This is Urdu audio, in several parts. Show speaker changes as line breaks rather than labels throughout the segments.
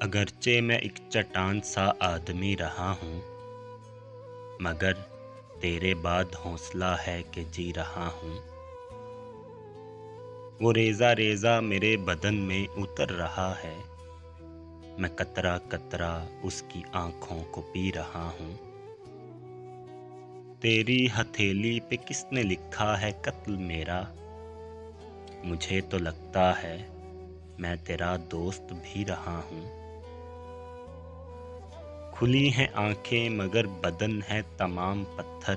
اگرچہ میں ایک چٹان سا آدمی رہا ہوں، مگر تیرے بعد حوصلہ ہے کہ جی رہا ہوں۔ وہ ریزہ ریزہ میرے بدن میں اتر رہا ہے، میں قطرہ قطرہ اس کی آنکھوں کو پی رہا ہوں۔ تیری ہتھیلی پہ کس نے لکھا ہے قتل میرا؟ مجھے تو لگتا ہے میں تیرا دوست بھی رہا ہوں۔ کھلی ہیں آنکھیں مگر بدن ہے تمام پتھر،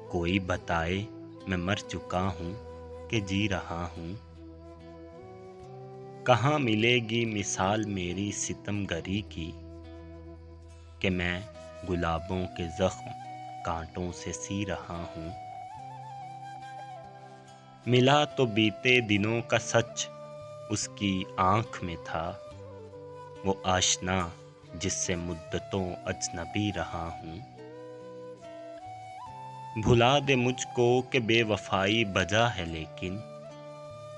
کوئی بتائے میں مر چکا ہوں کہ جی رہا ہوں۔ کہاں ملے گی مثال میری ستم گری کی کہ میں گلابوں کے زخم کانٹوں سے سی رہا ہوں۔ ملا تو بیتے دنوں کا سچ اس کی آنکھ میں تھا، وہ آشنا جس سے مدتوں اجنبی رہا ہوں۔ بھلا دے مجھ کو کہ بے وفائی بجا ہے، لیکن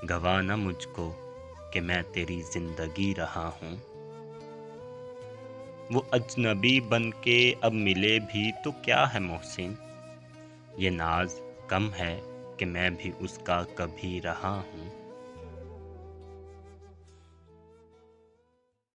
گواہ نہ مجھ کو کہ میں تیری زندگی رہا ہوں۔ وہ اجنبی بن کے اب ملے بھی تو کیا ہے محسن، یہ ناز کم ہے کہ میں بھی اس کا کبھی رہا ہوں۔